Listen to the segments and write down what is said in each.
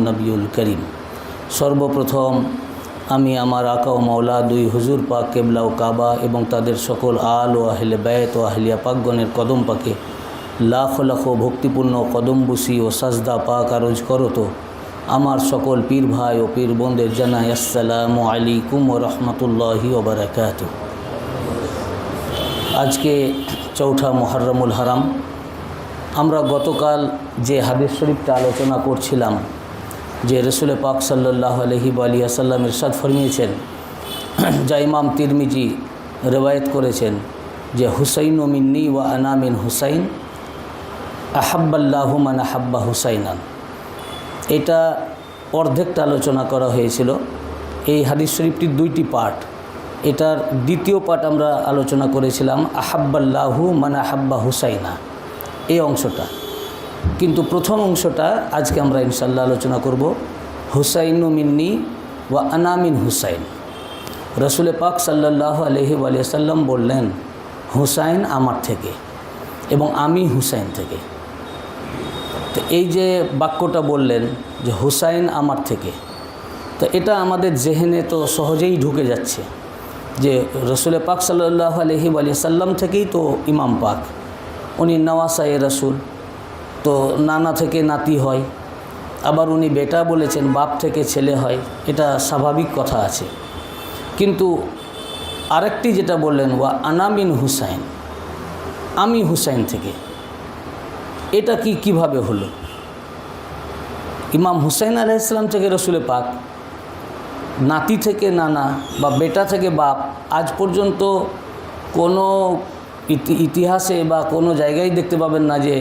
নবিউল করিম। সর্বপ্রথম আমি আমার আকা ও মাওলা দুই হুজুর পাক কেবলা ও কাবা এবং তাদের সকল আল ও আহলে বাইত ও আহলিয়া পাকগণের কদম পাকে লাখ লাখ ভক্তিপূর্ণ কদম বুসি ও সাজদা পাক আরজ করত। আমার সকল পীর ভাই ও পীর বোনদের জানাই আসসালামু আলাইকুম ওয়া রাহমাতুল্লাহি ওয়া বারাকাতুহু। আজকে চৌঠা মুহররমুল হারাম। আমরা গতকাল যে হাদিস শরীফটা আলোচনা করছিলাম, যে রসুল পাক সাল্লাল্লাহু আলাইহি ওয়া সাল্লাম ইরশাদ ফরমিয়েছেন, যা ইমাম তিরমিজি রিওয়ায়াত করেছেন, যে হুসাইন মিন্নি ওয়া আনা মিন হুসাইন আহাব্বাল্লাহু মান আহাব্বা হুসাইনান। এটা অর্ধেকটা আলোচনা করা হয়েছিল। এই হাদিস শরীফটির দুইটি পার্ট। এটার দ্বিতীয় পার্ট আমরা আলোচনা করেছিলাম আহাব্বাল্লাহু মান আহাব্বা হুসাইনা, এই অংশটা। কিন্তু প্রথম অংশটা আজকে আমরা ইনশাল্লাহ আলোচনা করব। হুসাইনু মিন্নি ওয়া আনা মিন হুসাইন। রসুল পাক সাল্লাল্লাহু আলাইহি ওয়া সাল্লাম বললেন, হুসাইন আমার থেকে এবং আমি হুসাইন থেকে। তো এই যে বাক্যটা বললেন যে হুসাইন আমার থেকে, তো এটা আমাদের জেহেনে তো সহজেই ঢুকে যাচ্ছে যে রসুল পাক সাল্লাল্লাহু আলাইহি ওয়া সাল্লাম থেকেই তো ইমাম পাক, উনি নওয়াসায়ে রসুল, তো নানা থেকে নাতি হয়। আবার উনি বেটা বলেছেন, বাপ থেকে ছেলে হয়, এটা স্বাভাবিক কথা আছে। কিন্তু আরেকটি যেটা বললেন ওয়া আনা মিন হুসাইন, আমি হুসাইন থেকে, এটা কিভাবে হলো? ইমাম হুসাইন আলাইহিস সালাম থেকে রসুল পাক, নাতি থেকে নানা বা বেটা থেকে বাপ, আজ পর্যন্ত কোনো ইতিহাসে বা কোনো জায়গায় দেখতে পাবেন না যে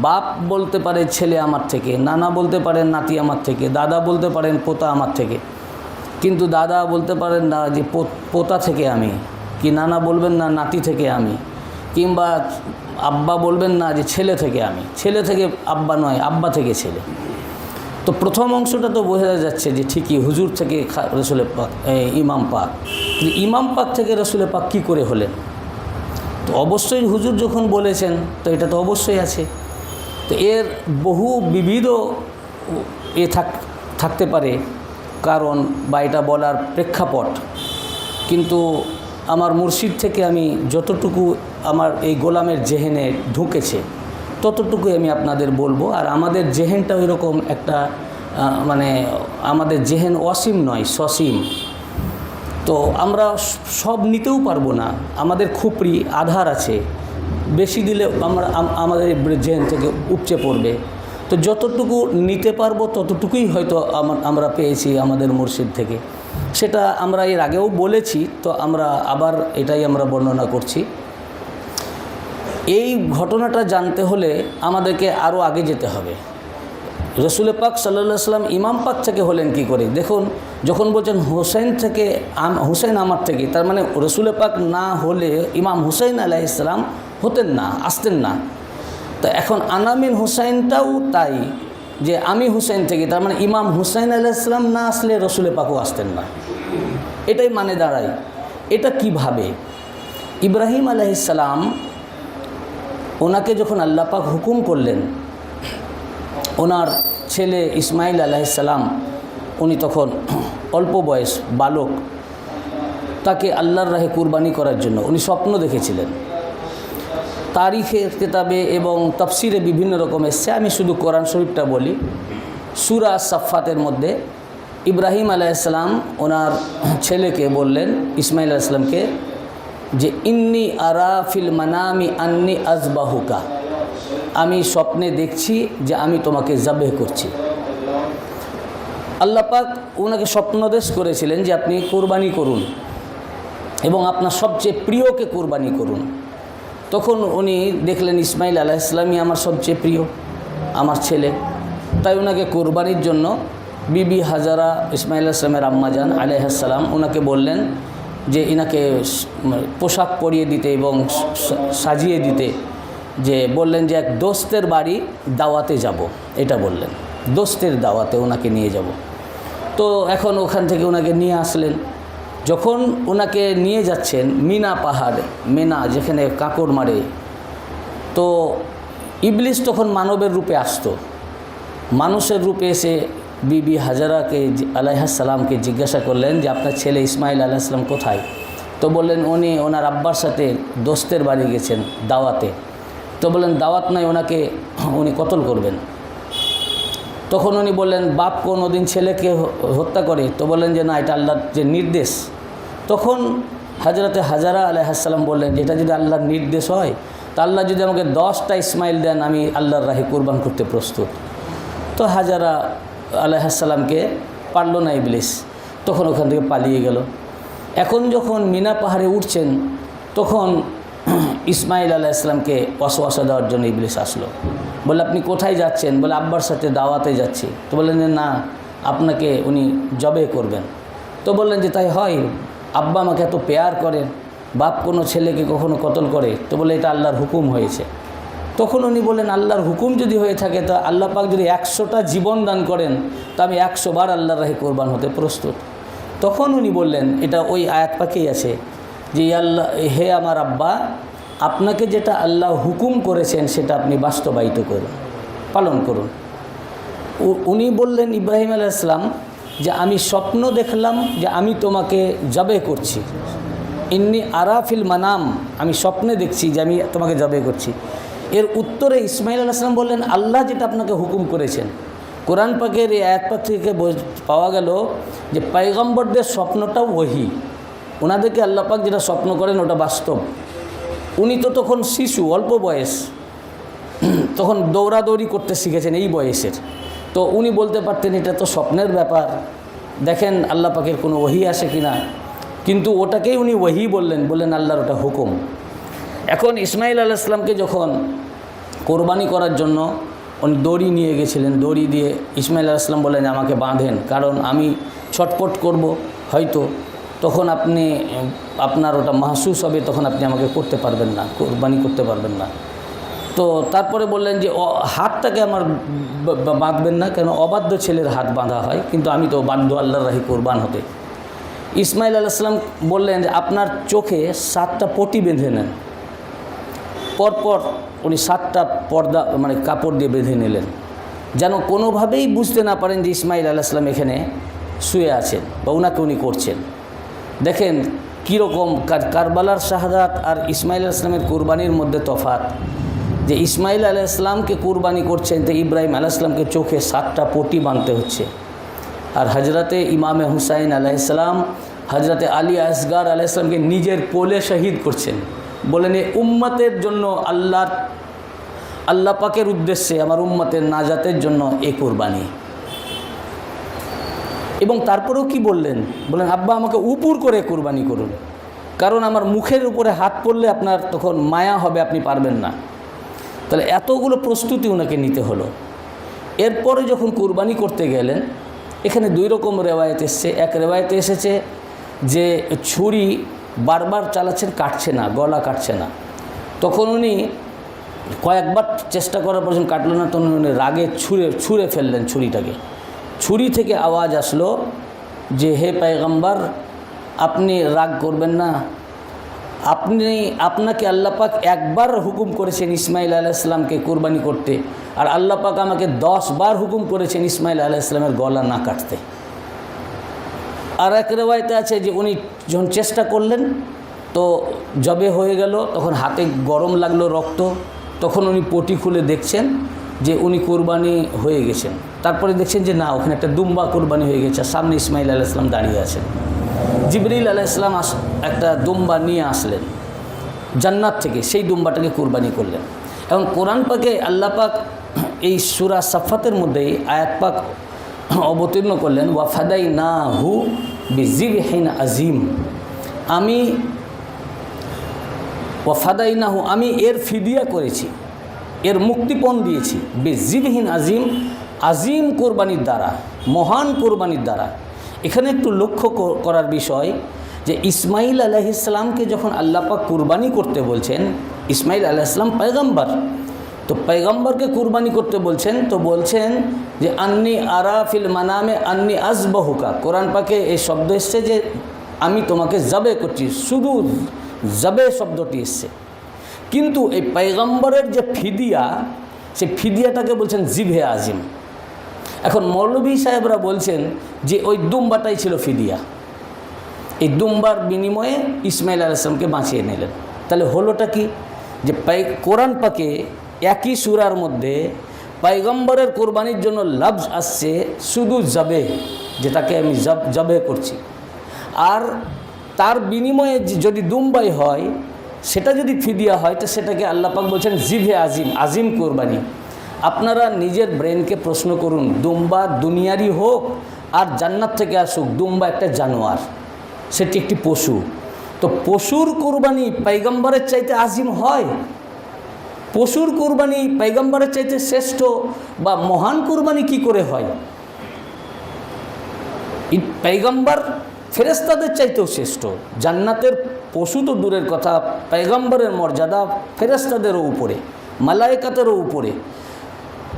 বাপ বলতে পারে ছেলে আমার থেকে, নানা বলতে পারেন নাতি আমার থেকে, দাদা বলতে পারেন পোতা আমার থেকে। কিন্তু দাদা বলতে পারেন না যে পোতা থেকে আমি, কি নানা বলবেন না নাতি থেকে আমি, কিংবা আব্বা বলবেন না যে ছেলে থেকে আমি। ছেলে থেকে আব্বা নয়, আব্বা থেকে ছেলে। তো প্রথম অংশটা তো বোঝা যাচ্ছে যে ঠিকই হুজুর থেকে রসুল পাক, ইমাম পাক। ইমাম পাক থেকে রসুল পাক কী করে হলেন? তো অবশ্যই হুজুর যখন বলেছেন, তো এটা তো অবশ্যই আছে। তো এর বহু বিবিধ থাকতে পারে কারণ, বা এটা বলার প্রেক্ষাপট। কিন্তু আমার মুর্শিদ থেকে আমি যতটুকু আমার এই গোলামের জেহেনে ঢুকেছে ততটুকুই আমি আপনাদের বলবো। আর আমাদের জেহেনটা ওইরকম একটা মানে আমাদের জেহেন অসীম নয়, সসীম। তো আমরা সব নিতেও পারবো না, আমাদের খুপড়ি আধার আছে, বেশি দিলে আমাদের জেহেন থেকে উপচে পড়বে। তো যতটুকু নিতে পারবো ততটুকুই হয়তো আমরা পেয়েছি আমাদের মুর্শিদ থেকে। সেটা আমরা এর আগেও বলেছি, তো আমরা আবার এটাই আমরা বর্ণনা করছি। এই ঘটনাটা জানতে হলে আমাদেরকে আরও আগে যেতে হবে। রসুল পাক সাল্লাল্লাহু আলাইহি সাল্লাম ইমাম পাক থেকে হলেন কি করে? দেখুন, যখন বলছেন হুসাইন থেকে, হুসাইন আমার থেকে, তার মানে রসুল পাক না হলে ইমাম হুসাইন আলাইহিস সালাম হতেন না, আসতেন না। তো এখন আনা মিন হুসাইনটাও তাই, যে আমি হুসাইন থেকে, তার মানে ইমাম হুসাইন আলাইহিস সালাম না আসলে রসুল পাকও আসতেন না। এটাই মানে দাঁড়ায়। এটা কিভাবে? ইব্রাহিম আলাইহিস সালাম, ওনাকে যখন আল্লাহ পাক হুকুম করলেন, ওনার ছেলে ইসমাইল আলাইহিস সালাম, উনি তখন অল্প বয়স বালক, তাকে আল্লাহর রাহে কুরবানি করার জন্য উনি স্বপ্ন দেখেছিলেন। তারিখের কিতাবে এবং তাফসিরে বিভিন্ন রকম এসছে, আমি শুধু কোরআন শরীফটা বলি। সূরা সাফফাতের মধ্যে ইব্রাহিম আলাইহিস সালাম ওনার ছেলেকে বললেন, ইসমাইল আলাইহিস সালামকে, যে ইন্নি আরা ফিল মানামি আন্নি আজবাহুকা, আমি স্বপ্নে দেখছি যে আমি তোমাকে জাবেহ করছি। আল্লাহ পাক ওনাকে স্বপ্নদেশ করেছিলেন যে আপনি কোরবানি করুন এবং আপনার সবচেয়ে প্রিয়কে কোরবানি করুন। তখন উনি দেখলেন ইসমাইল আলাইহিস সালামই আমার সবচেয়ে প্রিয়, আমার ছেলে। তাই ওনাকে কোরবানির জন্য বিবি হাজারা, ইসমাইল আলাইহিস সালামের আম্মাজান আলাইহিস সালাম, ওনাকে বললেন যে ইনাকে পোশাক পরিয়ে দিতে এবং সাজিয়ে দিতে। যে বললেন যে এক দোস্তের বাড়ি দাওয়াতে যাব, এটা বললেন, দোস্তের দাওয়াতে ওনাকে নিয়ে যাব। তো এখন ওখান থেকে ওনাকে নিয়ে আসলেন। যখন ওনাকে নিয়ে যাচ্ছেন মিনা পাহাড়ে, মেনা যেখানে কাঁকড় মারে, তো ইবলিস তখন মানবের রূপে আসতো, মানুষের রূপে এসে বিবি হাজারাকে আলাইহিসসালামকে জিজ্ঞাসা করলেন যে আপনার ছেলে ইসমাইল আলাইহিসসালাম কোথায়? তো বললেন উনি ওনার আব্বার সাথে দোস্তের বাড়ি গেছেন দাওয়াতে। তো বললেন দাওয়াত নাই, ওনাকে উনি কতল করবেন। তখন উনি বললেন বাপ কোনো দিন ছেলেকে হত্যা করে? তো বললেন যে না, এটা আল্লাহর যে নির্দেশ। তখন হজরতে হাজারা আলাইহিসসালাম বললেন যে এটা যদি আল্লাহর নির্দেশ হয়, তা আল্লাহ যদি আমাকে 10টা ইসমাইল দেন, আমি আল্লাহর রাহে কুরবান করতে প্রস্তুত। তো হাজারা আলাইহিসসালামকে পারল না ইবলিস, তখন ওখান থেকে পালিয়ে গেল। এখন যখন মিনা পাহাড়ে উঠছেন, তখন ইসমাইল আলাইহিসসালামকে ওয়াসওয়াসা দেওয়ার জন্য ইবলিস আসলো। বলে আপনি কোথায় যাচ্ছেন? বলে আব্বার সাথে দাওয়াতে যাচ্ছি। তো বললেন যে না, আপনাকে উনি জবে করবেন। তো বললেন যে তাই হয়? আব্বা আমাকে এত পেয়ার করেন, বাপ কোনো ছেলেকে কখনো কতল করে? তো বলে এটা আল্লাহর হুকুম হয়েছে। তখন উনি বললেন আল্লাহর হুকুম যদি হয়ে থাকে, তো আল্লাহ পাক যদি 100টা জীবন দান করেন, তো আমি 100 বার আল্লাহর রাহে কোরবান হতে প্রস্তুত। তখন উনি বললেন, এটা ওই আয়াত পাকেই আছে যে আল্লাহ, হে আমার আব্বা, আপনাকে যেটা আল্লাহ হুকুম করেছেন সেটা আপনি বাস্তবায়িত করুন, পালন করুন। উনি বললেন ইব্রাহিম আলাইহিস সালাম যে আমি স্বপ্ন দেখলাম যে আমি তোমাকে জবে করছি, ইন্নি আরাফিল মানাম, আমি স্বপ্নে দেখছি যে আমি তোমাকে জবে করছি। এর উত্তরে ইসমাইল আলাইহিস সালাম বললেন আল্লাহ যেটা আপনাকে হুকুম করেছেন। কোরআন পাকের এই আয়াত পাক থেকে পাওয়া গেল যে পয়গম্বরদের স্বপ্নটাও ওহী, ওনাদেরকে আল্লাহ পাক যেটা স্বপ্ন করেন ওটা বাস্তব। উনি তো তখন শিশু, অল্প বয়স, তখন দৌড়াদৌড়ি করতে শিখেছেন এই বয়সের। তো উনি বলতে পারতেন এটা তো স্বপ্নের ব্যাপার, দেখেন আল্লাহ পাকের কোনো ওহী আসে কি না। কিন্তু ওটাকেই উনি ওহী বললেন আল্লাহর ওটা হুকুম। এখন ইসমাইল আলাইহিস সালামকে যখন কোরবানি করার জন্য উনি দড়ি নিয়ে গেছিলেন, দড়ি দিয়ে ইসমাইল আলাইহিস সালাম বললেন আমাকে বাঁধেন, কারণ আমি ছটপট করব হয়তো, তখন আপনি আপনার ওটা মাহসুস হবে, তখন আপনি আমাকে করতে পারবেন না, কোরবানি করতে পারবেন না। তো তারপরে বললেন যে হাতটাকে আমার বাঁধবেন না, কেন অবাধ্য ছেলের হাত বাঁধা হয়, কিন্তু আমি তো বাধ্য আল্লাহর রাহে কোরবান হতে। ইসমাইল আলাইহিস সালাম বললেন যে আপনার চোখে 7টা পটি বেঁধে নেন। পরপর উনি 7টা পর্দা মানে কাপড় দিয়ে বেঁধে নিলেন, যেন কোনোভাবেই বুঝতে না পারেন যে ইসমাইল আলাইহিস সালাম এখানে শুয়ে আছেন বা ওনাকে উনি করছেন। দেখেন কীরকম কারবালার শাহাদাত আর ইসমাইল আলাইহিস সালামের কুরবানির মধ্যে তফাৎ, যে ইসমাইল আলাইহিস সালামকে কুরবানি করছেন তো ইব্রাহিম আলাইহিস সালামকে চোখে 7টা পটি বাঁধতে হচ্ছে। আর হজরতে ইমামে হুসাইন আলাইহিস সালাম হজরতে আলী আসগার আলাইহিস সালামকে নিজের কোলে শহীদ করছেন। বলেন এই উম্মতের জন্য আল্লাহ পাকের উদ্দেশ্যে, আমার উম্মতের নাজাতের জন্য এই কুরবানি। এবং তারপরেও কি বললেন আব্বা আমাকে উপর করে কুরবানি করুন, কারণ আমার মুখের উপরে হাত পড়লে আপনার তখন মায়া হবে, আপনি পারবেন না। তাহলে এতগুলো প্রস্তুতি ওনাকে নিতে হলো। এরপরে যখন কুরবানি করতে গেলেন, এখানে 2 রকম রেওয়ায়েত এসছে। এক রেওয়ায়েতে এসেছে যে ছুরি বারবার চালাচ্ছেন, কাটছে না, গলা কাটছে না। তখন উনি কয়েকবার চেষ্টা করার পর যখন কাটলো না, তখন উনি রাগে ছুঁড়ে ফেললেন ছুরিটাকে। ছুরি থেকে আওয়াজ আসলো যে হে পয়গম্বর, আপনি রাগ করবেন না, আপনাকে আল্লাহ পাক একবার হুকুম করেছেন ইসমাইল আলাইহিস সালামকে কুরবানি করতে, আর আল্লাহ পাক আমাকে 10 বার হুকুম করেছেন ইসমাইল আলাইহিস সালামের গলা না কাটতে। আর এক রেওয়ায়েতে আছে যে উনি যখন চেষ্টা করলেন তো জবে হয়ে গেল, তখন হাতে গরম লাগলো রক্ত, তখন উনি পটি খুলে দেখছেন যে উনি কুরবানি হয়ে গেছেন। তারপরে দেখছেন যে না, ওখানে একটা দুম্বা কুরবানি হয়ে গেছে, সামনে ইসমাইল আলাইহিস সালাম দাঁড়িয়ে আছেন। জিবরিল আলাইহিস সালাম একটা দুম্বা নিয়ে আসলেন জান্নাত থেকে, সেই দুম্বাটাকে কুরবানি করলেন। এবং কোরআন পাকে আল্লাহ পাক এই সূরা সাফাতের মধ্যেই আয়াত পাক অবতীর্ণ করলেন ওয়াফাদাইনাহু বিযিবহিন আজিম, আমি এর ফিদিয়া করেছি, এর মুক্তিপণ দিয়েছি, বিযিবহিন আজিম, আজিম কোরবানির দ্বারা, মহান কোরবানির দ্বারা। এখানে একটু লক্ষ্য করার বিষয় যে ইসমাইল আলাইহিস সালামকে যখন আল্লাহ পাক কুরবানি করতে বলছেন, ইসমাইল আলাইহিস সালাম পয়গম্বর, তো পয়গম্বরকে কুরবানি করতে বলছেন, তো বলছেন যে আন্নি আরাফিল মানামে আন্নি আজবাহুকা। কোরআন পাকে এই শব্দ এসছে যে আমি তোমাকে জবে করছি, শুধু জবে শব্দটি এসছে। কিন্তু এই পয়গম্বরের যে ফিদিয়া, সেই ফিদিয়াটাকে বলছেন জিভে আজিম। এখন মৌলভী সাহেবরা বলছেন যে ওই দুম্বাটাই ছিল ফিদিয়া, এই দুম্বার বিনিময়ে ইসমাইল আলাইহিস সালামকে বাঁচিয়ে নিলেন। তাহলে হলোটা কি, যে কোরআন পাকে একই সূরার মধ্যে পয়গম্বরের কোরবানির জন্য লফজ আসছে শুধু জবে, যেটাকে আমি জবে করছি, আর তার বিনিময়ে যদি দুম্বাই হয়, সেটা যদি ফিদিয়া হয়, তো সেটাকে আল্লাহ পাক বলছেন জিভে আজিম, আজিম কোরবানি। আপনারা নিজের ব্রেনকে প্রশ্ন করুন, দুম্বা দুনিয়ারই হোক আর জান্নাত থেকে আসুক, দুম্বা একটা জানোয়ার, সেটি একটি পশু। তো পশুর কোরবানি পয়গম্বরের চাইতে আজিম হয়? পশুর কোরবানি পয়গম্বরের চাইতে শ্রেষ্ঠ বা মহান কোরবানি কি করে হয়? পয়গম্বর ফেরেশতাদের চাইতেও শ্রেষ্ঠ। জান্নাতের পশু তো দূরের কথা, পয়গম্বরের মর্যাদা ফেরেশতাদেরও উপরে, মালায়েকাতেরও উপরে।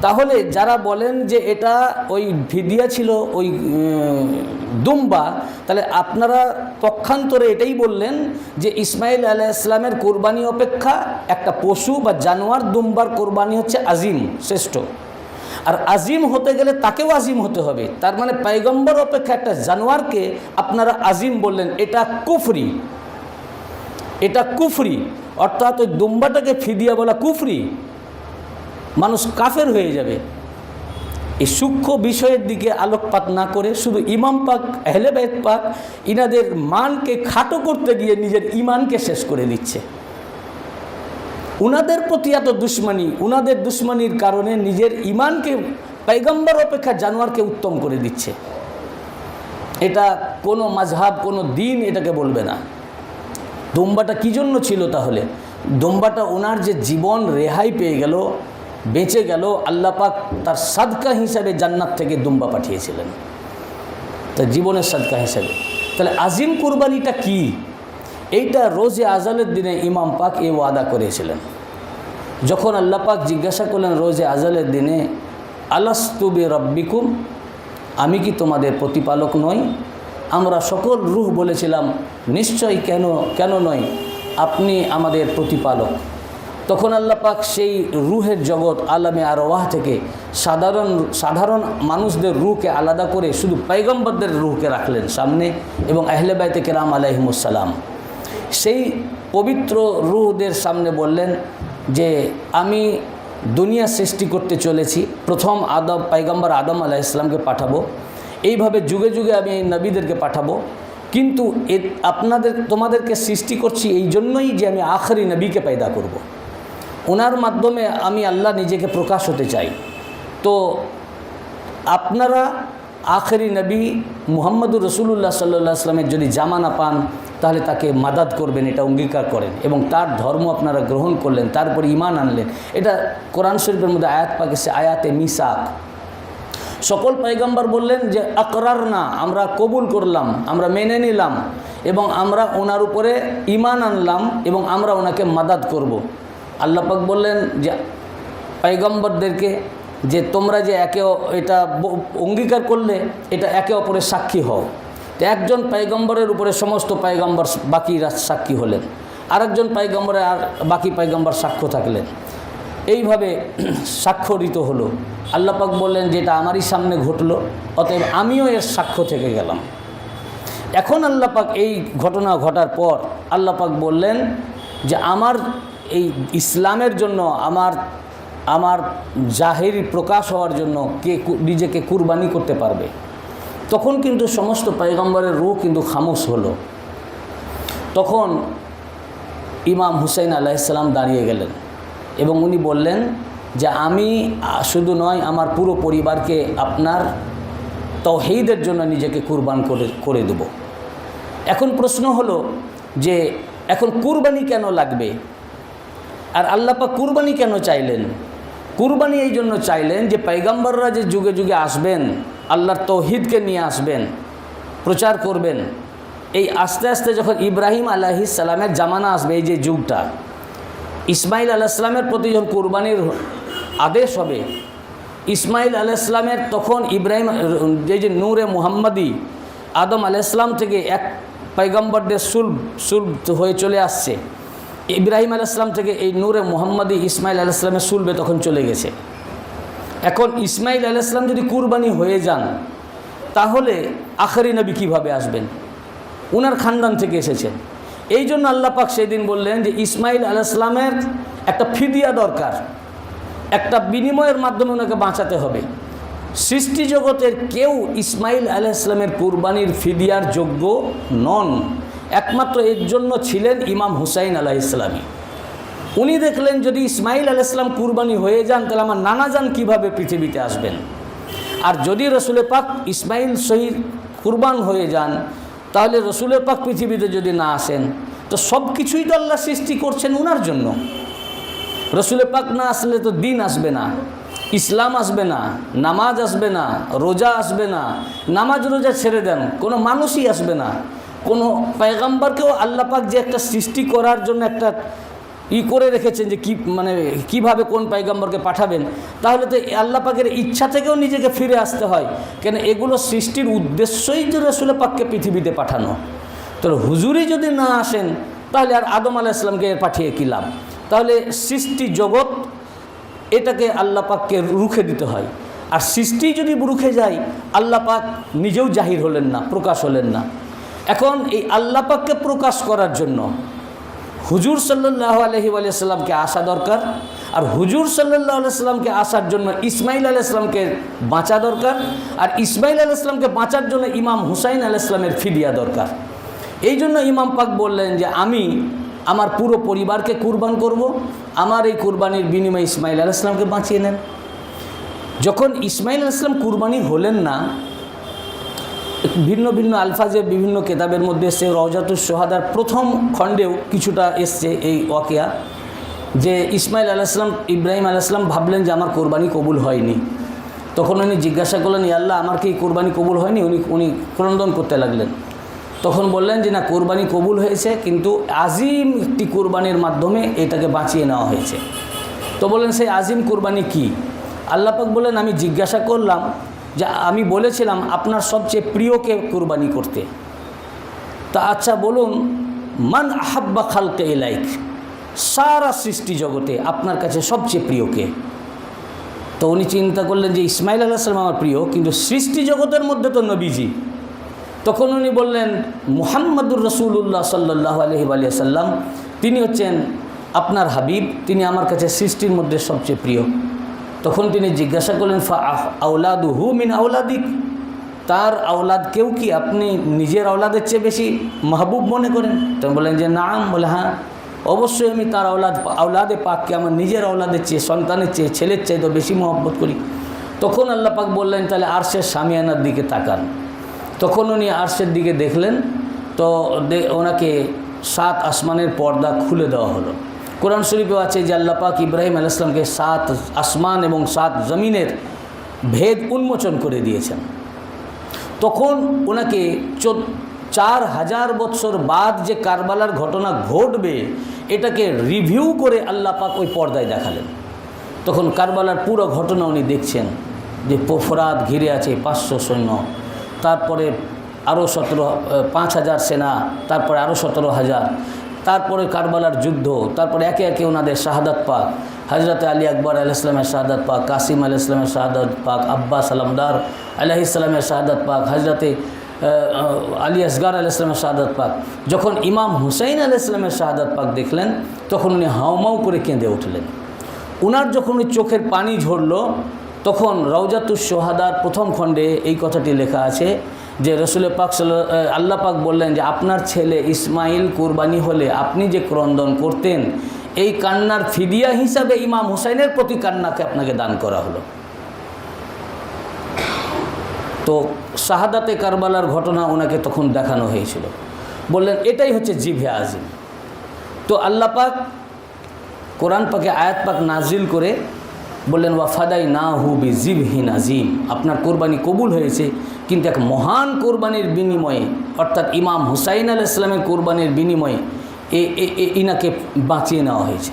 তাহলে যারা বলেন যে এটা ওই ফিদিয়া ছিল ওই দুম্বা, তাহলে আপনারা পক্ষান্তরে এটাই বললেন যে ইসমাইল আলাইহিস সালামের কোরবানি অপেক্ষা একটা পশু বা জানোয়ার দুম্বার কোরবানি হচ্ছে আজিম, শ্রেষ্ঠ। আর আজিম হতে গেলে তাকেও আজিম হতে হবে। তার মানে পয়গম্বর অপেক্ষা একটা জানোয়ারকে আপনারা আজিম বললেন, এটা কুফরি, এটা কুফরি। অর্থাৎ ওই দুম্বাটাকে ফিদিয়া বলা কুফরি, মানুষ কাফের হয়ে যাবে। এই সূক্ষ্ম বিষয়ের দিকে আলোকপাত না করে শুধু ইমাম পাক, আহলে বাইত পাক ইনাদের মানকে খাটো করতে গিয়ে নিজের ইমানকে শেষ করে দিচ্ছে। উনাদের প্রতি এত দুশ্মনী, উনাদের দুশ্মনীর কারণে নিজের ইমানকে পয়গম্বর অপেক্ষা জানোয়ারকে উত্তম করে দিচ্ছে। এটা কোনো মাযহাব, কোনো দিন এটাকে বলবে না। দুম্বাটা কী জন্য ছিল তাহলে? দুম্বাটা ওনার যে জীবন রেহাই পেয়ে গেল, বেঁচে গেল, আল্লাহ পাক তার সাদকা হিসাবে জান্নাত থেকে দুম্বা পাঠিয়েছিলেন, তার জীবনের সাদকা হিসাবে। তাহলে আজিম কুরবানিটা কি? এইটা রোজে আজালের দিনে ইমাম পাক এই ওয়াদা করেছিলেন। যখন আল্লাহ পাক জিজ্ঞাসা করলেন রোজে আজালের দিনে, আলাস্তু বিরাব্বিকুম, আমি কি তোমাদের প্রতিপালক নই? আমরা সকল রূহ বলেছিলাম নিশ্চয়ই, কেন নয়, আপনি আমাদের প্রতিপালক। তখন আল্লাহ পাক সেই রূহের জগৎ আলামে আরওয়াহ থেকে সাধারণ মানুষদের রূহকে আলাদা করে শুধু পয়গম্বরদের রূহকে রাখলেন সামনে, এবং আহলে বাইতে কেরাম আলাইহিমুস সালাম সেই পবিত্র রূহদের সামনে বললেন যে আমি দুনিয়া সৃষ্টি করতে চলেছি, প্রথম পয়গম্বর আদম আলাইহিস সালামকে পাঠাবো, এইভাবে যুগে যুগে আমি এই নবীদেরকে পাঠাবো, কিন্তু তোমাদেরকে সৃষ্টি করছি এই জন্যই যে আমি আখরি নবীকে পয়দা করব। ওনার মাধ্যমে আমি আল্লাহ নিজেকে প্রকাশ হতে চাই। তো আপনারা আখরি নবী মুহাম্মদুর রাসূলুল্লাহ সাল্লাল্লাহু আলাইহি ওয়াসাল্লামের যদি জামানা পান, তাহলে তাকে মাদাদ করবেন, এটা অঙ্গীকার করেন, এবং তার ধর্ম আপনারা গ্রহণ করলেন, তারপর ঈমান আনলেন। এটা কোরআন শরীফের মধ্যে আয়াত পাকিছে, আয়াতে মিসাক। সকল পয়গম্বর বললেন যে আকরার না, আমরা কবুল করলাম, আমরা মেনে নিলাম, এবং আমরা ওনার উপরে ঈমান আনলাম, এবং আমরা ওনাকে মাদাদ করব। আল্লাহ পাক বললেন যে পয়গম্বরদেরকে যে তোমরা যে এটা অঙ্গীকার করলে, এটা একে অপরের সাক্ষী হও। তো একজন পয়গম্বরের উপরে সমস্ত পয়গম্বর বাকিরা সাক্ষী হলেন, আরেকজন পয়গম্বরে আর বাকি পয়গম্বর সাক্ষ্য থাকলেন, এইভাবে স্বাক্ষরিত হলো। আল্লাহ পাক বললেন যেটা আমারই সামনে ঘটলো, অতএব আমিও এর সাক্ষ্য থেকে গেলাম। এখন আল্লাহ পাক এই ঘটনা ঘটার পর আল্লাহ পাক বললেন যে আমার এই ইসলামের জন্য, আমার জাহিরি প্রকাশ হওয়ার জন্য কে নিজেকে কুরবানি করতে পারবে। তখন কিন্তু সমস্ত পয়গম্বরের রূহ কিন্তু খামোশ হলো। তখন ইমাম হুসাইন আলাইহিস সালাম দাঁড়িয়ে গেলেন এবং উনি বললেন যে আমি শুধু নয়, আমার পুরো পরিবারকে আপনার তাওহীদের জন্য নিজেকে কুরবান করে দেব। এখন প্রশ্ন হলো যে এখন কুরবানি কেন লাগবে, আর আল্লাহ পাক কুরবানি কেন চাইলেন? কুরবানি এই জন্য চাইলেন যে পয়গম্বররা যে যুগে যুগে আসবেন, আল্লাহর তাওহীদকে নিয়ে আসবেন, প্রচার করবেন, এই আস্তে আস্তে যখন ইব্রাহিম আলাইহিস সালামের জামানা আসবে, এই যে যুগটা, ইসমাইল আলাইহিস সালামের প্রতি যখন কুরবানির আদেশ হবে, ইসমাইল আলাইহিস সালামের তখন ইব্রাহিম যে নূরে মুহাম্মাদি আদম আলাইহিস সালাম থেকে এক পয়গম্বরদের সুলভ হয়ে চলে আসছে, ইব্রাহিম আলাইহিস সালাম থেকে এই নূরে মুহাম্মাদি ইসমাইল আলাইহিস সালামের সুলভে তখন চলে গেছে। এখন ইসমাইল আলাইহিস সালাম যদি কুরবানি হয়ে যান, তাহলে আখেরি নবী কীভাবে আসবেন? উনার খানদান থেকে এসেছেন। এই জন্য আল্লাহ পাক সেদিন বললেন যে ইসমাইল আলাইহিস সালামের একটা ফিদিয়া দরকার, একটা বিনিময়ের মাধ্যমে ওনাকে বাঁচাতে হবে। সৃষ্টি জগতের কেউ ইসমাইল আলাইহিস সালামের কুরবানির ফিদিয়ার যোগ্য নন। একমাত্র এর জন্য ছিলেন ইমাম হুসাইন আলাইহিস সালামই। উনি দেখলেন যদি ইসমাইল আলাইহিস সালাম কুরবানি হয়ে যান, তাহলে আমার নানাজান কীভাবে পৃথিবীতে আসবেন? আর যদি রসুল পাক ইসমাইল শহীদ কুরবান হয়ে যান, তাহলে রসুলের পাক পৃথিবীতে যদি না আসেন, তো সব কিছুই তো আল্লাহ সৃষ্টি করছেন উনার জন্য। রসুলের পাক না আসলে তো দিন আসবে না, ইসলাম আসবে না, নামাজ আসবে না, রোজা আসবে না। নামাজ রোজা ছেড়ে দেন, কোনো মানুষই আসবে না। কোনো পয়গম্বরকেও আল্লাহ পাক যে একটা সৃষ্টি করার জন্য একটা করে রেখেছেন যে কীভাবে কোন পয়গম্বরকে পাঠাবেন, তাহলে তো আল্লাহ পাকের ইচ্ছা থেকেও নিজেকে ফিরে আসতে হয়। কেন এগুলো সৃষ্টির উদ্দেশ্যই যে রসুল পাককে পৃথিবীতে পাঠানো। তো হুজুরই যদি না আসেন, তাহলে আর আদম আলাইহিস সালামকে পাঠিয়ে কী লাভ? তাহলে সৃষ্টি জগৎ এটাকে আল্লাহ পাককে রুখে দিতে হয়। আর সৃষ্টি যদি রুখে যায়, আল্লাহ পাক নিজেও জাহির হলেন না, প্রকাশ হলেন না। এখন এই আল্লাহ পাককে প্রকাশ করার জন্য হুজুর সাল্লাল্লাহু আলাইহি ওয়া সাল্লামকে আসা দরকার। আর হুজুর সাল্লাল্লাহু আলাইহি সাল্লামকে আসার জন্য ইসমাইল আলাইহিস সালামকে বাঁচা দরকার। আর ইসমাইল আলাইহিস সালামকে বাঁচার জন্য ইমাম হুসাইন আলাইহিস সালামের ফিদিয়া দরকার। এই জন্য ইমাম পাক বললেন যে আমি আমার পুরো পরিবারকে কুরবান করব, আমার এই কুরবানির বিনিময়ে ইসমাইল আলাইহিস সালামকে বাঁচিয়ে নেন। যখন ইসমাইল আলাইহিস সালাম কুরবানি হলেন না, ভিন্ন ভিন্ন আলফাজে বিভিন্ন কেতাবের মধ্যে এসছে, রওজাতুস শুহাদার প্রথম খণ্ডেও কিছুটা এসছে এই ওয়াকিয়া, যে ইসমাইল আলাইহিস সালাম ইব্রাহিম আলাইহিস সালাম ভাবলেন যে আমার কোরবানি কবুল হয়নি। তখন উনি জিজ্ঞাসা করলেন, ইয়া আল্লাহ, আমার কি কোরবানি কবুল হয়নি? উনি ক্রন্দন করতে লাগলেন। তখন বললেন যে না, কোরবানি কবুল হয়েছে, কিন্তু আজিম একটি কোরবানির মাধ্যমে এটাকে বাঁচিয়ে নেওয়া হয়েছে। তো বললেন সেই আজিম কোরবানি কি? আল্লাহ পাক বললেন, আমি জিজ্ঞাসা করলাম যে আমি বলেছিলাম আপনার সবচেয়ে প্রিয়কে কুরবানি করতে। তা আচ্ছা বলুন, মান আহাব্বা খালকে ইলাইক, সারা সৃষ্টি জগতে আপনার কাছে সবচেয়ে প্রিয়কে? তো উনি চিন্তা করলেন যে ইসমাইল আলাইহিস সালাম আমার প্রিয়, কিন্তু সৃষ্টি জগতের মধ্যে তো নবীজি। তখন উনি বললেন মুহাম্মাদুর রাসূলুল্লাহ সাল্লাল্লাহু আলাইহি ওয়া সাল্লাম, তিনি হচ্ছেন আপনার হাবিব, তিনি আমার কাছে সৃষ্টির মধ্যে সবচেয়ে প্রিয়। তখন তিনি জিজ্ঞাসা করলেন, ফা আওলাদুহু মিন আওলাদিক, তার আওলাদকেও কি আপনি নিজের আওলাদের চেয়ে বেশি মাহবুব মনে করেন? তখন বললেন যে নাম। বলে হ্যাঁ, অবশ্যই আমি তার আওলাদে পাককে আমার নিজের আওলাদের চেয়ে, সন্তানের চেয়ে, ছেলের চেয়ে তো বেশি মহব্বত করি। তখন আল্লাহ পাক বললেন, তাহলে আরশের সামিয়ানার দিকে তাকান। তখন উনি আরশের দিকে দেখলেন, তো ওনাকে 7 আসমানের পর্দা খুলে দেওয়া হলো। কোরআন শরীফেও আছে যে আল্লাহ পাক ইব্রাহিম আলাইহিস সালামকে 7 আসমান এবং 7 জমিনের ভেদ উন্মোচন করে দিয়েছেন। তখন ওনাকে 4000 বৎসর বাদ যে কারবালার ঘটনা ঘটবে, এটাকে রিভিউ করে আল্লাহ পাক ওই পর্দায় দেখালেন। তখন কারবালার পুরো ঘটনা উনি দেখছেন, যে ফোরাত ঘিরে আছে 500 সৈন্য, তারপরে আরও 5000 সেনা, তারপরে আরও 17000, তারপরে কারবালার যুদ্ধ, তারপরে একে একে ওনাদের শাহাদাত পাক, হজরত আলী আকবর আলাইহিস সালামের শাহাদাত পাক, কাসিম আলাইহিস সালামের শাহাদাত পাক, আব্বাস আলমদার আলাইহিস সালামের শাহাদাত পাক, হজরতে আলী আসগার আলাইহিস সালামের শাহাদাত পাক। যখন ইমাম হুসাইন আলাইহিস সালামের শাহাদাত পাক দেখলেন, তখন উনি হাউমাউ করে কেঁদে উঠলেন। উনার যখন ওই চোখের পানি ঝরল, তখন রওজাতুস শুহাদার প্রথম খণ্ডে এই কথাটি লেখা আছে যে রসুল পাক আল্লাহ পাক বললেন যে আপনার ছেলে ইসমাইল কুরবানি হলে আপনি যে ক্রন্দন করতেন, এই কান্নার ফিদিয়া হিসাবে ইমাম হুসাইনের প্রতি কান্নাকে আপনাকে দান করা হলো। তো শাহাদাতে কারবালার ঘটনা ওনাকে তখন দেখানো হয়েছিল। বললেন এটাই হচ্ছে জিভে আজিম। তো আল্লাহ পাক কোরআন পাকে আয়াত পাক নাজিল করে বললেন ওয়াফাদাই না হু বি জিবহিন আজিম, আপনার কোরবানি কবুল হয়েছে, কিন্তু এক মহান কোরবানির বিনিময়ে, অর্থাৎ ইমাম হুসাইন আলাইহিস সালামের কোরবানির বিনিময়ে ইনাকে বাঁচিয়ে নেওয়া হয়েছে।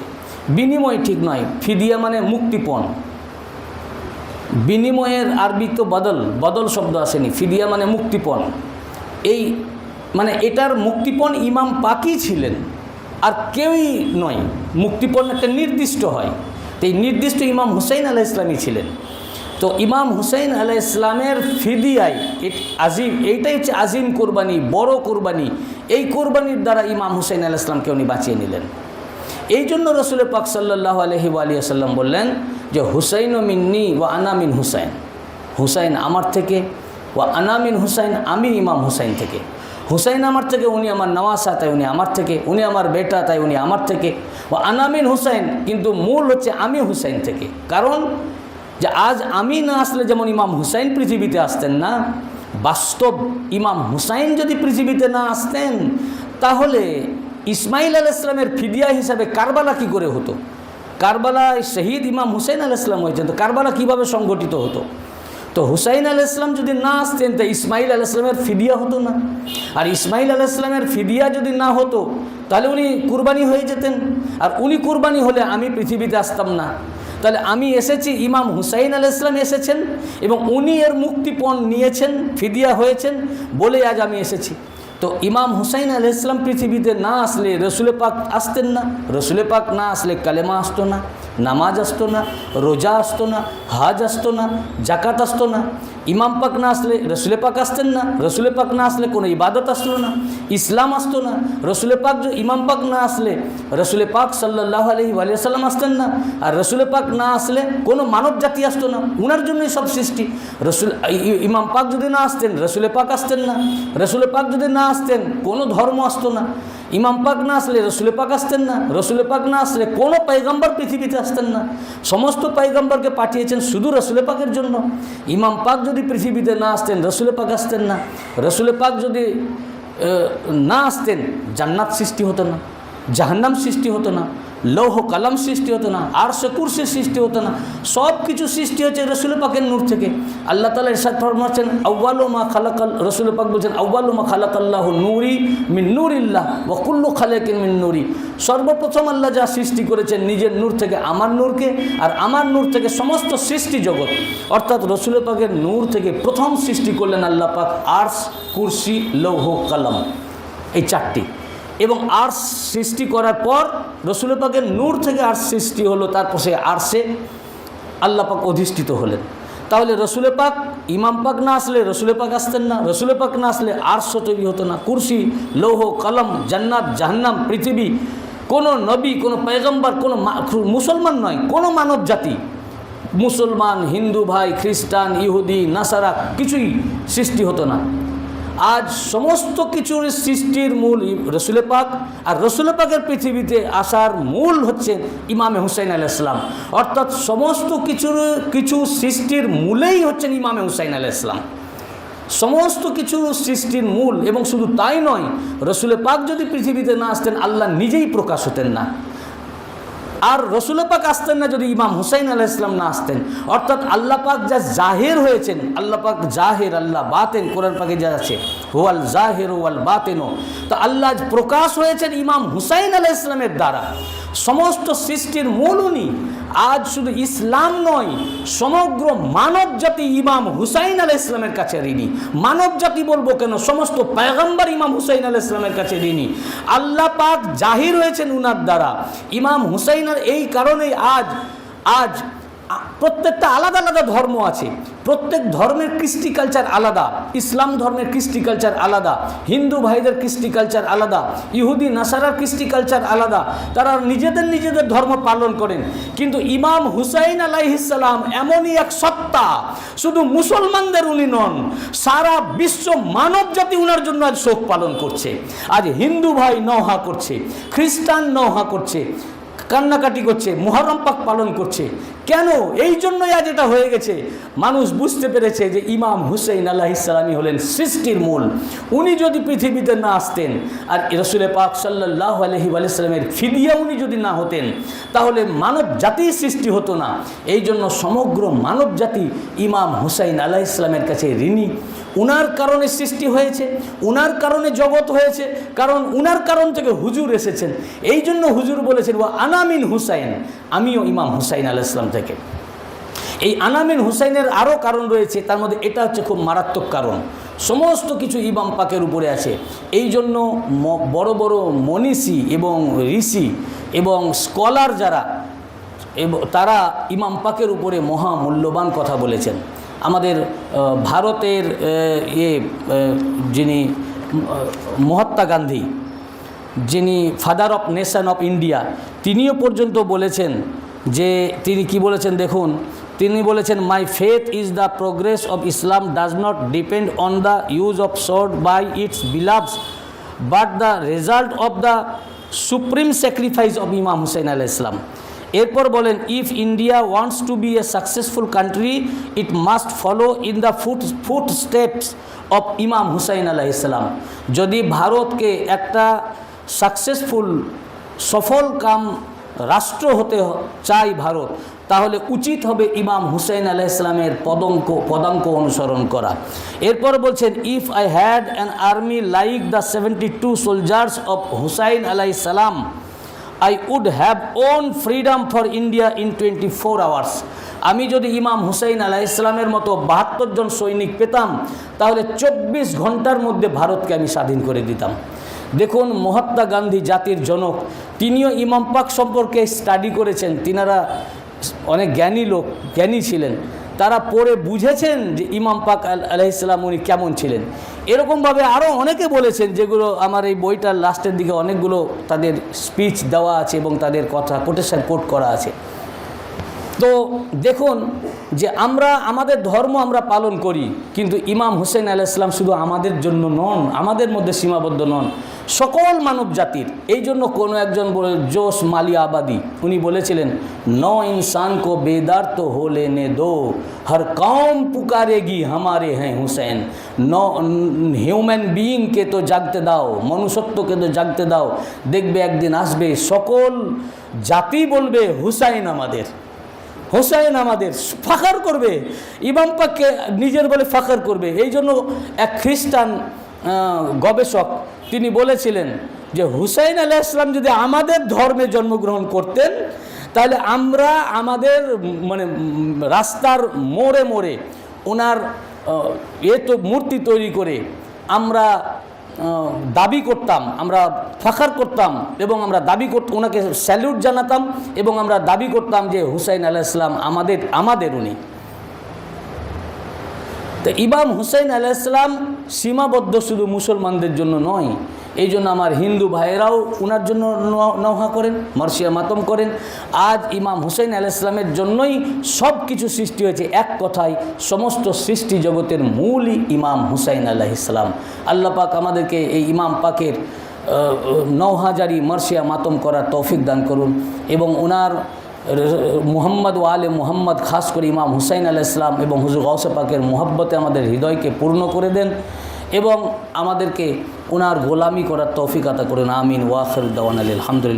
বিনিময় ঠিক নয়, ফিদিয়া মানে মুক্তিপণ। বিনিময়ের আরবি তো বদল শব্দ আসেনি, ফিদিয়া মানে মুক্তিপণ। এই মানে এটার মুক্তিপণ ইমাম পাকই ছিলেন, আর কেউই নয়। মুক্তিপণ একটা নির্দিষ্ট হয়, তো এই নির্দিষ্ট ইমাম হুসাইন আলাইহিস সালামই ছিলেন। তো ইমাম হুসাইন আলাইহিস সালামের ফিদিয়ায় এইটাই হচ্ছে আজিম কোরবানি, বড় কোরবানি। এই কোরবানির দ্বারা ইমাম হুসাইন আলাইহিস সালামকে উনি বাঁচিয়ে নিলেন। এই জন্য রসুল পাক সাল্লাল্লাহু আলাইহি ওয়া সাল্লাম বললেন যে হুসাইন মিন্নি ওয়া আনা মিন হুসাইন, হুসাইন আমার থেকে, ওয়া আনা মিন হুসাইন, আমি ইমাম হুসাইন থেকে। হুসাইন আমার থেকে, উনি আমার নওয়াসা, তাই উনি আমার থেকে, উনি আমার বেটা, তাই উনি আমার থেকে। ওয়া আনা মিন হুসাইন, কিন্তু মূল হচ্ছে আমি হুসাইন থেকে। কারণ যে আজ আমি না আসলে যেমন ইমাম হুসাইন পৃথিবীতে আসতেন না, বাস্তব ইমাম হুসাইন যদি পৃথিবীতে না আসতেন তাহলে ইসমাইল আলাইহিস সালামের ফিদিয়া হিসাবে কারবালা কি করে হতো? কারবালায় শহীদ ইমাম হুসাইন আলাইহিস সালাম হয়েছেন, তো কারবালা কীভাবে সংগঠিত হতো? তো হুসাইন আলাইহিস সালাম যদি না আসতেন তো ইসমাইল আলাইহিস সালামের ফিদিয়া হতো না। আর ইসমাইল আলাইহিস সালামের ফিদিয়া যদি না হতো তাহলে উনি কুরবানি হয়ে যেতেন, আর উনি কুরবানি হলে আমি পৃথিবীতে আসতাম না। তাহলে আমি এসেছি, ইমাম হুসাইন আলাইহিস সালাম এসেছেন এবং উনি এর মুক্তিপণ নিয়েছেন, ফিদিয়া হয়েছেন বলে আজ আমি এসেছি। তো ইমাম হুসাইন আলাইহিস সালাম পৃথিবীতে না আসলে রসুল পাক আসতেন না। রসুল পাক না আসলে কালেমা আসতো না, নামাজ আসতো না, রোজা আসতো না, হাজ আসতো না, জাকাত আসতো না। ইমাম পাক না আসলে রসুল পাক আসতেন না, রসুল পাক না আসলে কোনো ইবাদত আসতো না, ইসলাম আসতো না। রসুল পাক, ইমাম পাক না আসলে রসুল পাক সাল্লাল্লাহু আলাইহি ওয়া সাল্লাম আসতেন না, আর রসুল পাক না আসলে কোনো মানব জাতি আসতো না। উনার জন্যই সব সৃষ্টি। ইমাম পাক যদি না আসতেন রসুল পাক আসতেন না, রসুল পাক যদি না আসতেন কোনো ধর্ম আসতো না। ইমাম পাক না আসলে রসুল পাক আসতেন না, রসুল পাক না আসলে কোনো পয়গম্বর পৃথিবীতে আসতেন না। সমস্ত পয়গম্বরকে পাঠিয়েছেন শুধু রসুল পাকের জন্য। ইমাম পাক যদি পৃথিবীতে না আসতেন রসুল পাক আসতেন না, রসুল পাক যদি না আসতেন জান্নাত সৃষ্টি হতো না, জাহান্নাম সৃষ্টি হতো না, লৌহ কালাম সৃষ্টি হতো না, আরশে কুরসি সৃষ্টি হতো না। সব কিছু সৃষ্টি হচ্ছে রসুল পাকের নূর থেকে। আল্লাহ তাআলা ইরশাদ ফরমাচ্ছেন আউয়ালু মা খালাকাল, রসুল পাক বলছেন আউয়ালু মা খালাকাল্লাহু নূরি মিন নূরিল্লাহ ওয়া কুল্লু খালাকিন মিন নূরি। সর্বপ্রথম আল্লাহ যা সৃষ্টি করেছেন নিজের নূর থেকে আমার নূরকে, আর আমার নূর থেকে সমস্ত সৃষ্টি জগৎ, অর্থাৎ রসুল পাকের নূর থেকে প্রথম সৃষ্টি করলেন আল্লাহ পাক আরশ, কুরসি, লৌহ কালাম, এই চারটি। এবং আরশ সৃষ্টি করার পর রসুল পাকের নূর থেকে আরশ সৃষ্টি হলো, তারপর সে আরশে আল্লাহ পাক অধিষ্ঠিত হলেন। তাহলে রসুল পাক, ইমাম পাক না আসলে রসুল পাক আসতেন না, রসুল পাক না আসলে আরশ তৈরি হতো না, কুরসি, লৌহ কলম, জান্নাত, জাহান্নাম, পৃথিবী, কোনো নবী, কোনো পয়গম্বর, কোনো মুসলমান নয়, কোনো মানব জাতি, মুসলমান, হিন্দু ভাই, খ্রিস্টান, ইহুদি, নাসারা কিছুই সৃষ্টি হতো না। আজ সমস্ত কিছুর সৃষ্টির মূল রসুল পাক, আর রসুল পাকের পৃথিবীতে আসার মূল হচ্ছে ইমামে হুসাইন আলাইহিস সালাম। অর্থাৎ সমস্ত কিছু সৃষ্টির মূলেই হচ্ছেন ইমামে হুসাইন আলাইহিস সালাম, সমস্ত কিছু সৃষ্টির মূল। এবং শুধু তাই নয়, রসুল পাক যদি পৃথিবীতে না আসতেন আল্লাহ নিজেই প্রকাশ হতেন না, আর রসুল পাক আসতেন না যদি ইমাম হুসাইন আলাইহিস সালাম না আসতেন। অর্থাৎ আল্লাহ পাক যা জাহির হয়েছেন, আল্লাহ পাক জাহির, আল্লাহ বাতেন, কোরআন পাকে যা আছে হুয়াল জাহির ওয়াল বাতেনও, তো আল্লাহ প্রকাশ হয়েছেন ইমাম হুসাইন আলাইহিস সালামের দ্বারা। সমস্ত সৃষ্টির মূল উনি। আজ শুধু ইসলাম নয়, সমগ্র মানব জাতি ইমাম হুসাইন আলাইহিস সালামের কাছে ঋণী। মানব জাতি বলবো কেন, সমস্ত পয়গম্বর ইমাম হুসাইন আলাইহিস সালামের কাছে ঋণী। আল্লাহ পাক জাহির হয়েছেন উনার দ্বারা। ইমাম হুসাইনের এই কারণেই আজ প্রত্যেকটা আলাদা আলাদা ধর্ম আছে, প্রত্যেক ধর্মের কৃষ্টি কালচার আলাদা। ইসলাম ধর্মের কৃষ্টি কালচার আলাদা, হিন্দু ভাইদের কৃষ্টি কালচার আলাদা, ইহুদি নাসারার কৃষ্টি কালচার আলাদা। তারা নিজেদের ধর্ম পালন করেন। কিন্তু ইমাম হুসাইন আলাইহিস সালাম এমনই এক সত্তা, শুধু মুসলমানদের উনি নন, সারা বিশ্ব মানব জাতি উনার জন্য আজ শোক পালন করছে। আজ হিন্দু ভাই নওহা করছে, খ্রিস্টান নওহা করছে, কান্নাকাটি করছে, মুহররম পাক পালন করছে। কেন? এই জন্যই আজ এটা হয়ে গেছে। মানুষ বুঝতে পেরেছে যে ইমাম হুসাইন আলাইহিস সালামই হলেন সৃষ্টির মূল। উনি যদি পৃথিবীতে না আসতেন, আর রাসূল পাক সাল্লাল্লাহু আলাইহি ওয়া সাল্লামের ফিদিয়া উনি যদি না হতেন, তাহলে মানব জাতির সৃষ্টি হতো না। এই জন্য সমগ্র মানব জাতি ইমাম হুসাইন আলাইহিস সালামের কাছে ঋণী। উনার কারণে সৃষ্টি হয়েছে, উনার কারণে জগৎ হয়েছে, কারণ উনার কারণ থেকে হুজুর এসেছেন। এই জন্য হুজুর বলেছেন ওয়া আনামিন হুসাইন, আমিও ইমাম হুসাইন আলাইহিস সালাম থেকে। এই আনামিন হুসাইনের আরও কারণ রয়েছে, তার মধ্যে এটা হচ্ছে খুব মারাত্মক কারণ। সমস্ত কিছু ইমাম পাকের উপরে আছে। এই জন্য বড় বড় মনীষী এবং ঋষি এবং স্কলার যারা এবং তারা ইমাম পাকের উপরে মহামূল্যবান কথা বলেছেন। আমাদের ভারতের যিনি মহাত্মা গান্ধী, যিনি father of nation of India, তিনিও পর্যন্ত বলেছেন যে তিনি কি বলেছেন দেখুন, তিনি বলেছেন my faith is the progress of Islam does not depend on the use of sword by its believers but the result of the supreme sacrifice of Imam Husain আলাইহিস সালাম। এরপর বলেন if India wants to be a successful country it must follow in the footsteps of Imam Husain আলাইহিস সালাম। যদি ভারতকে একটা successful সফল কাম রাষ্ট্র হতে চাই ভারত, তাহলে উচিত হবে ইমাম হুসাইন আলাইহিস সালামের পদাঙ্ক অনুসরণ করা। এরপর বলছেন if I had an army like the 72 soldiers of Hussain আলাইহিস সালাম I would have won freedom for India in 24 hours. আমি যদি ইমাম হুসাইন আলাইহিস সালামের মতো 72 জন সৈনিক পেতাম, তাহলে 24 ঘন্টার মধ্যে ভারতকে আমি স্বাধীন করে দিতাম। দেখুন, মহাত্মা গান্ধী জাতির জনক, তিনিও ইমাম পাক সম্পর্কে স্টাডি করেছেন। তিনারা অনেক জ্ঞানী ছিলেন, তারা পড়ে বুঝেছেন যে ইমাম পাক আলাইহিস সালাম উনি কেমন ছিলেন। এরকমভাবে আরও অনেকে বলেছেন, যেগুলো আমার এই বইটার লাস্টের দিকে অনেকগুলো তাদের স্পিচ দেওয়া আছে এবং তাদের কথা কোটেশন কোট করা আছে। তো দেখুন যে আমরা আমাদের ধর্ম আমরা পালন করি, কিন্তু ইমাম হুসাইন আলাইহিস সালাম শুধু আমাদের জন্য নন, আমাদের মধ্যে সীমাবদ্ধ নন, সকল মানব জাতির। এই জন্য কোনো একজন জোশ মালি আবাদি উনি বলেছিলেন নো ইনসান কো বেদার তো হো লেনে দো, হর কৌম পুকারেগি হামারে হ্যাঁ হুসেন। নো হিউম্যান বিইংকে তো জাগতে দাও, মনুষ্যত্বকে তো জাগতে দাও, দেখবে একদিন আসবে সকল জাতি বলবে হুসাইন আমাদের, হুসাইন আমাদের, ফাখার করবে, ইমাম পাককে নিজের বলে ফাখার করবে। এই জন্য এক খ্রিস্টান গবেষক তিনি বলেছিলেন যে হুসাইন আলাইহিস সালাম যদি আমাদের ধর্মে জন্মগ্রহণ করতেন, তাহলে আমরা আমাদের মানে রাস্তার মোড়ে মোড়ে ওনার তো মূর্তি তৈরি করে আমরা দাবি করতাম, আমরা ফাখার করতাম এবং আমরা দাবি করতাম, ওনাকে স্যালুট জানাতাম এবং আমরা দাবি করতাম যে হুসাইন আলাইহিস সালাম আমাদের উনি। তো ইমাম হুসাইন আলাইহিস সালাম সীমাবদ্ধ শুধু মুসলমানদের জন্য নয়, এই জন্য আমার হিন্দু ভাইয়েরাও ওনার জন্য নওহা করেন, মার্সিয়া মাতম করেন। আজ ইমাম হুসাইন আলাইহিস সালামের জন্যই সব কিছু সৃষ্টি হয়েছে। এক কথায় সমস্ত সৃষ্টি জগতের মূলই ইমাম হুসাইন আলাইহিস সালাম। আল্লাহ পাক আমাদেরকে এই ইমাম পাকের নওহাজারি মার্সিয়া মাতম করার তৌফিক দান করুন এবং ওনার মুহাম্মদ ও আলে মুহাম্মদ, খাস করে ইমাম হুসাইন আলাইহিস সালাম এবং হুজুর গাউসে পাকের মুহাব্বতে আমাদের হৃদয়কে পূর্ণ করে দেন এবং আমাদেরকে ওনার গোলামি করার তৌফিক আতা করুন। আমিন। ওয়া আখিরু দাওয়ানা আলহামদুলিল্লাহ।